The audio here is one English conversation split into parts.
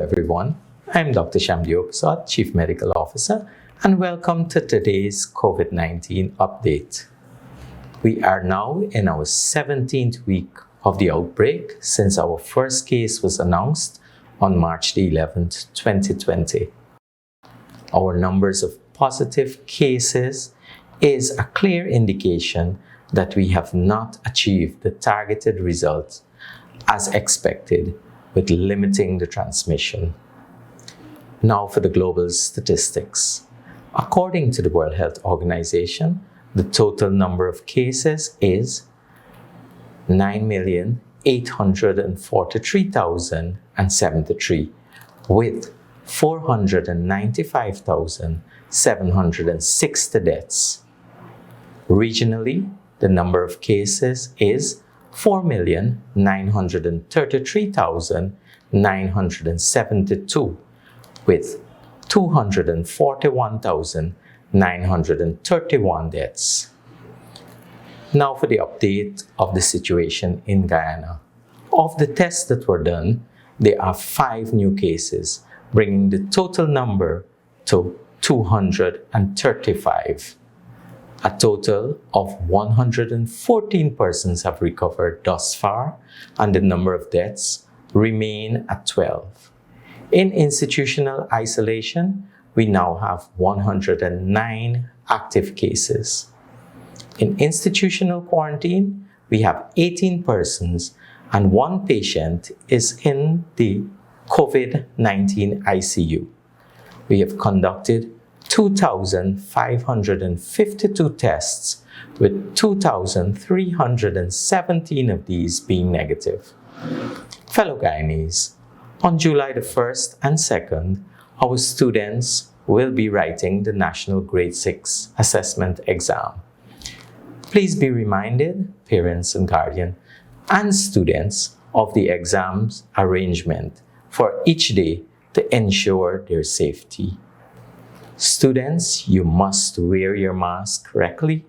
everyone. I'm Dr. Shamdeo Prasad, Chief Medical Officer, and welcome to today's COVID-19 update. We are now in our 17th week of the outbreak since our first case was announced on March the 11th, 2020. Our numbers of positive cases is a clear indication that we have not achieved the targeted results as expected with limiting the transmission. Now for the global statistics. According to the World Health Organization, the total number of cases is 9,843,073, with 495,760 deaths. Regionally, the number of cases is 4,933,972, with 241,931 deaths. Now for the update of the situation in Guyana. Of the tests that were done, there are 5 new cases, bringing the total number to 235. A total of 114 persons have recovered thus far, and the number of deaths remain at 12. In institutional isolation, we now have 109 active cases. In institutional quarantine, we have 18 persons, and 1 patient is in the COVID-19 ICU. We have conducted 2,552 tests, with 2,317 of these being negative. Fellow Guyanese, on July the 1st and 2nd, our students will be writing the National Grade 6 Assessment Exam. Please be reminded, parents and guardians, and students, of the exam's arrangement for each day to ensure their safety. Students, you must wear your mask correctly,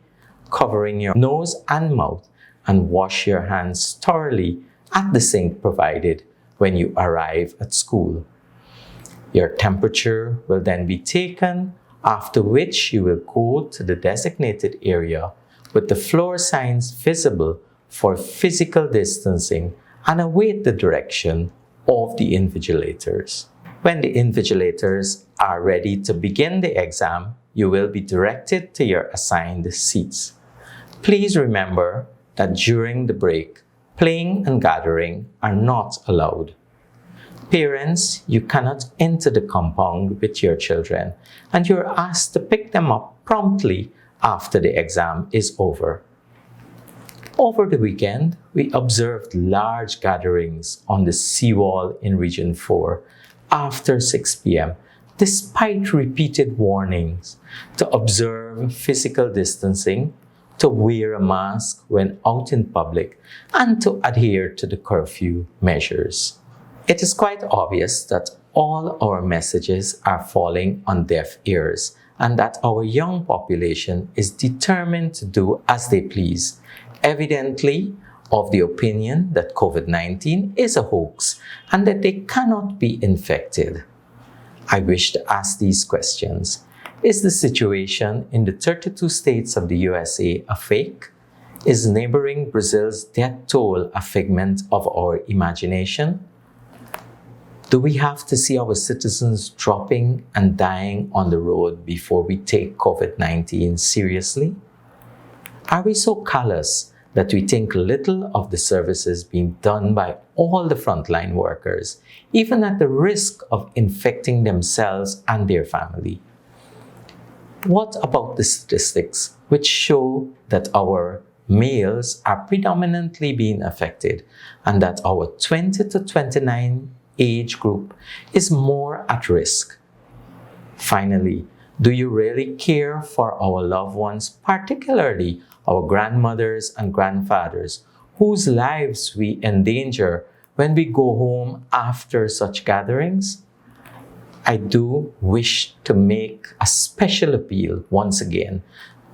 covering your nose and mouth, and wash your hands thoroughly at the sink provided when you arrive at school. Your temperature will then be taken, after which you will go to the designated area with the floor signs visible for physical distancing and await the direction of the invigilators. When the invigilators are ready to begin the exam, you will be directed to your assigned seats. Please remember that during the break, playing and gathering are not allowed. Parents, you cannot enter the compound with your children, and you're asked to pick them up promptly after the exam is over. Over the weekend, we observed large gatherings on the seawall in Region 4 after 6 p.m., despite repeated warnings to observe physical distancing, to wear a mask when out in public, and to adhere to the curfew measures. It is quite obvious that all our messages are falling on deaf ears, and that our young population is determined to do as they please, evidently of the opinion that COVID-19 is a hoax and that they cannot be infected. I wish to ask these questions. Is the situation in the 32 states of the USA a fake? Is neighboring Brazil's death toll a figment of our imagination? Do we have to see our citizens dropping and dying on the road before we take COVID-19 seriously? Are we so callous that we think little of the services being done by all the frontline workers, even at the risk of infecting themselves and their family? What about the statistics which show that our males are predominantly being affected and that our 20 to 29 age group is more at risk? Finally, do you really care for our loved ones, particularly our grandmothers and grandfathers, whose lives we endanger when we go home after such gatherings? I do wish to make a special appeal once again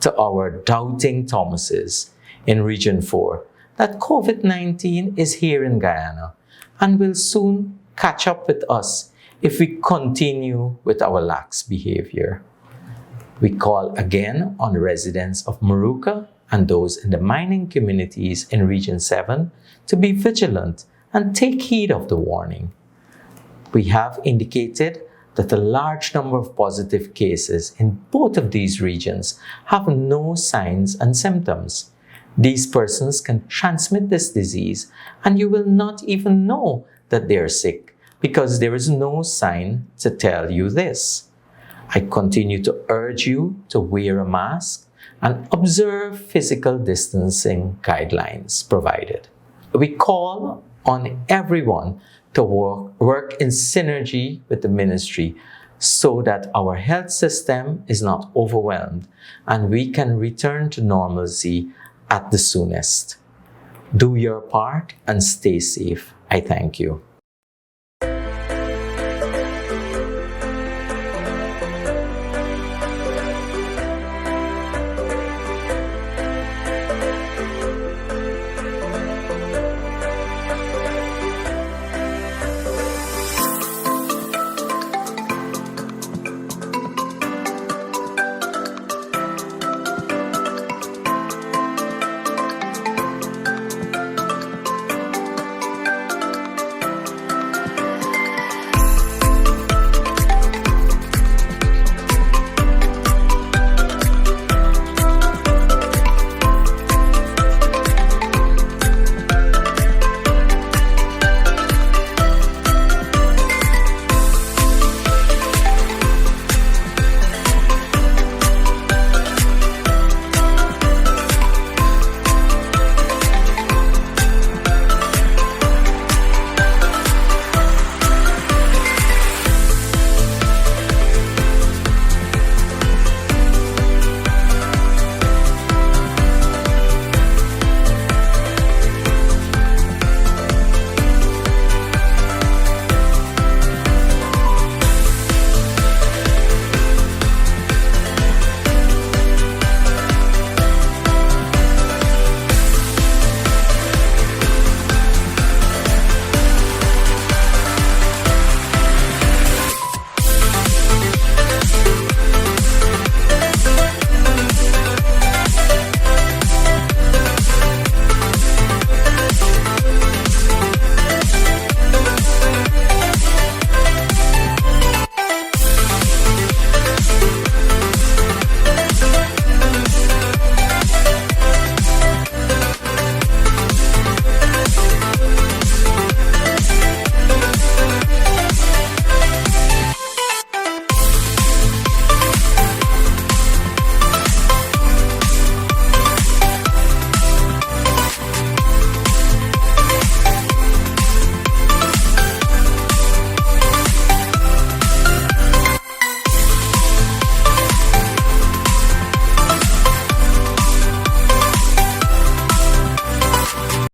to our doubting Thomases in Region 4 that COVID-19 is here in Guyana and will soon catch up with us if we continue with our lax behavior. We call again on the residents of Moruca and those in the mining communities in Region 7 to be vigilant and take heed of the warning. We have indicated that a large number of positive cases in both of these regions have no signs and symptoms. These persons can transmit this disease and you will not even know that they are sick because there is no sign to tell you this. I continue to urge you to wear a mask and observe physical distancing guidelines provided. We call on everyone to work in synergy with the ministry so that our health system is not overwhelmed and we can return to normalcy at the soonest. Do your part and stay safe. I thank you.